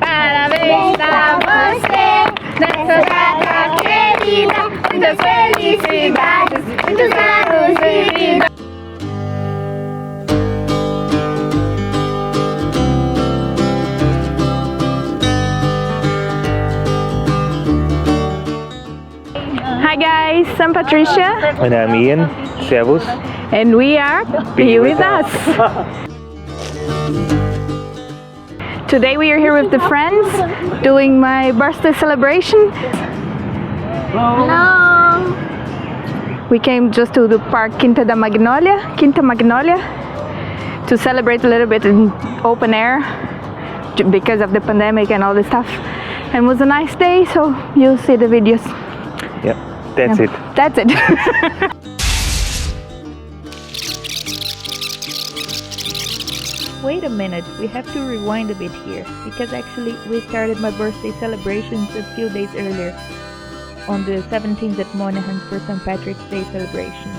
Parabéns a você, nessa data querida, muitas felicidades, muitos anos de vida. Hi guys, I'm Patricia. And I'm Ian. Servus. And we are Be With Us. Today we are here with the friends doing my birthday celebration. Hello. We came just to the park Quinta Magnólia, to celebrate a little bit in open air because of the pandemic and all this stuff. And it was a nice day, so you'll see the videos. Yep, that's it. That's it. Wait a minute, we have to rewind a bit here, because actually we started my birthday celebrations a few days earlier, on the 17th at Moynihan for St. Patrick's Day celebration.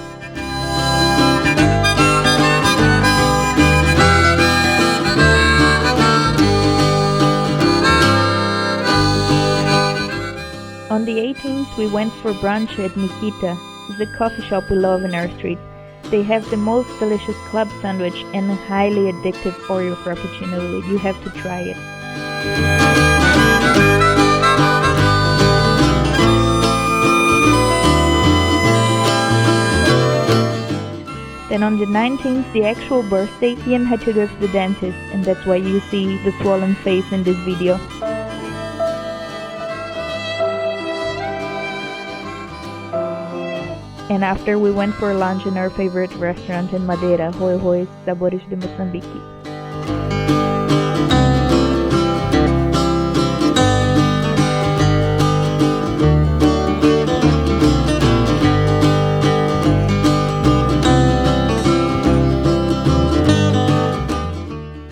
On the 18th we went for brunch at Niquita. It's a coffee shop we love in our street. They have the most delicious club sandwich and a highly addictive Hoyo frappuccino. You have to try it. Then on the 19th, the actual birthday, Ian had to go to the dentist, and that's why you see the swollen face in this video. And after we went for lunch in our favorite restaurant in Madeira, Hoyo, Sabores de Moçambique.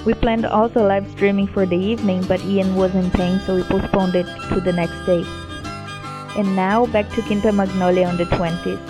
We planned also live streaming for the evening, but Ian was in pain, so we postponed it to the next day. And now back to Quinta Magnólia on the 20th.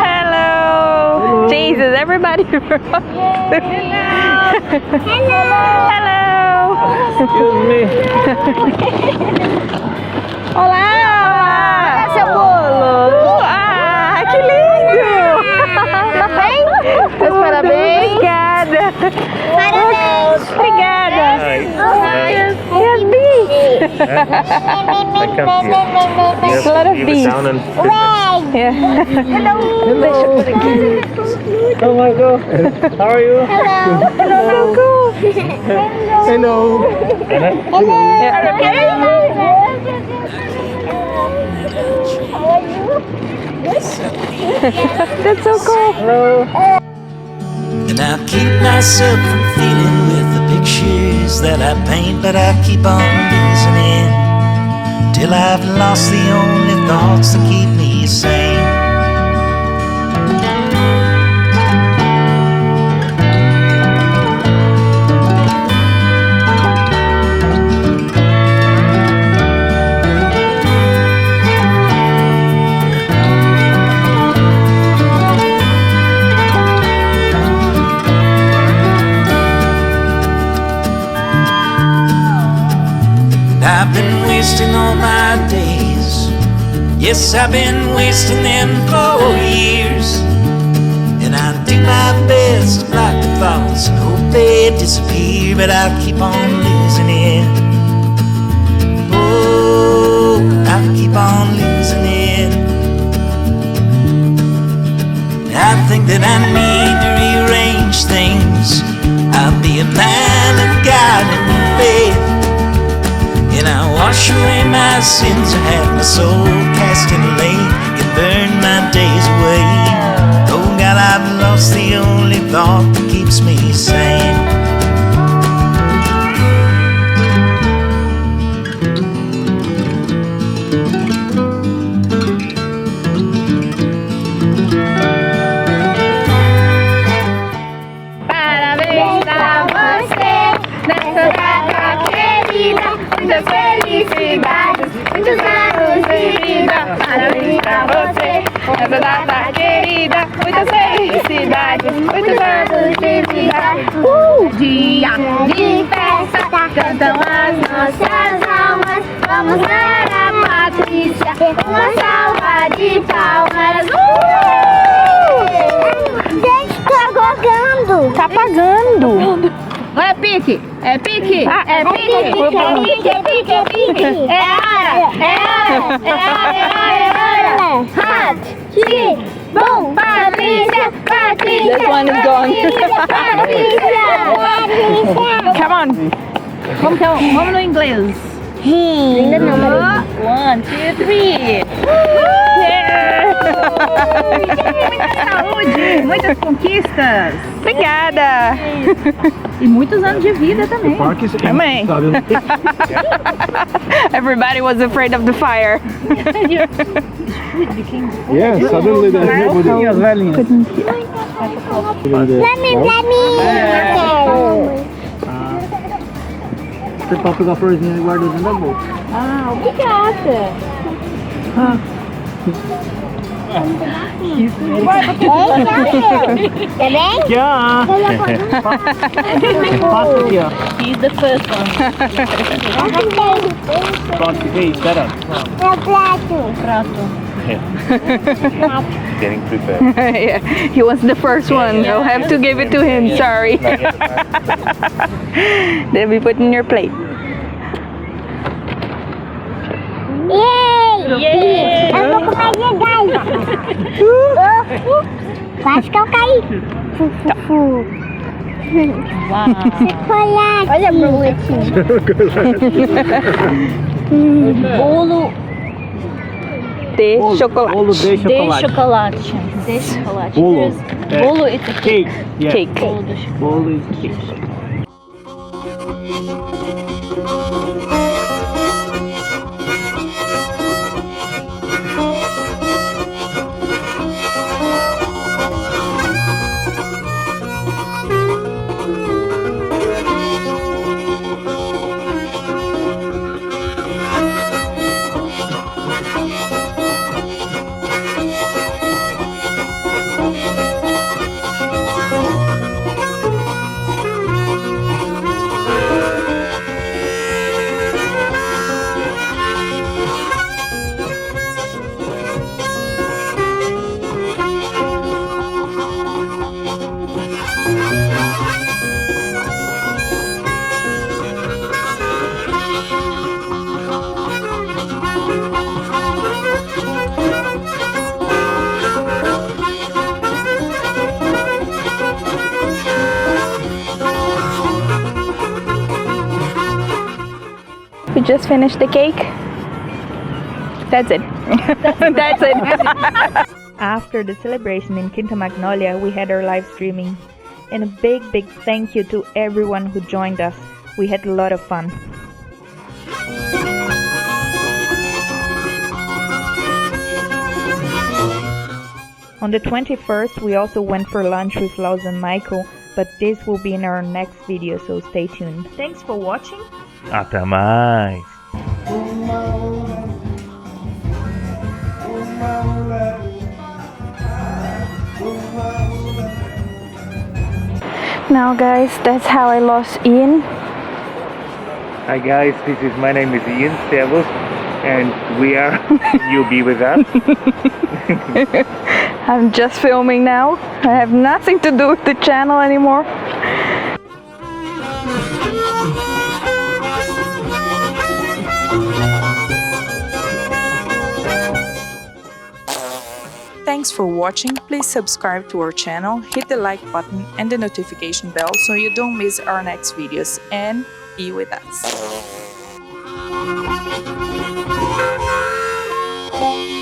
Hello. Jesus, everybody. Hello. Excuse me. Olá. Olá, seu bolo. Ah, que lindo. Tá bem? Meus parabéns. Obrigada. Parabéns. Obrigada. Hi. Yes, bees. I come here. You A lot have of to leave bees. it down and Yeah. Deixa eu por aqui. Oh my god. How are you? Hello. Cool. Hello. That's so cool. Hello. And I keep myself from feeling with the pictures that I paint, but I keep on losing in till I've lost the only thoughts that keep me sane. I've been wasting all my days. Yes, I've been wasting them for years. And I do my best to block the thoughts and hope they disappear, but I keep on losing it. Oh, I keep on losing it. I think that I need to rearrange things. I'll be a man of God and faith. sins I had my soul cast in a lake. It burned my days away. Oh God, I've lost the only thought that keeps me sane. Parabéns pra você nessa data querida. Muitas felicidades, muitos anos de vida. Parabéns pra você nessa data querida. Muitas felicidades, muitos anos de vida. Dia de festa, cantam as nossas almas. Vamos dar a Patricia uma salva de palmas. Gente, tô apagando. Tá apagando. É pique, é pique, é pique, é pique, é pique, é pique. É hora, é hora, é hora, é hora. Hot, shit, boom, Patricia, Patricia. This one is gone. Patricia, Patricia. Come on. Vamos no inglês. Ainda não, mas... 1, 2, 3. Muita saúde, muitas conquistas Obrigada. e muitos anos de vida também. Amém. Everybody was afraid of the fire. Yeah, suddenly there's nobody. Você pode pegar a florzinha e guardar dentro da bolsa. Ah, obrigada. Tá bem? Aqui, ó. Passa aqui, ó. He's the first one. Pronto, fica aí, espera. É o prato. Getting prepared. Yeah, he was the first one. I'll have to give it to him. Sorry. Then we put in your plate. Yay! Eu vou comer medalha. Quase que eu caí. Uau. Chocolate. Olha a borboletinha. Bolo De chocolate. Bolo de de chocolate. chocolate. De chocolate. Bolo. Bolo it's a Cake. Yeah. Cake. Bolo de chocolate. Bolo is cake. We just finished the cake. That's it. That's it. After the celebration in Quinta Magnólia, we had our live streaming. And a big thank you to everyone who joined us. We had a lot of fun. On the 21st, we also went for lunch with Laus and Michael, but this will be in our next video, so stay tuned. Thanks for watching. Até mais. Now guys, that's how I lost Ian. Hi guys, my name is Ian Servus, and we are You'll Be With Us. I'm just filming now. I have nothing to do with the channel anymore. Thanks for watching. Please subscribe to our channel, hit the like button and the notification bell so you don't miss our next videos, and be with us. Bye.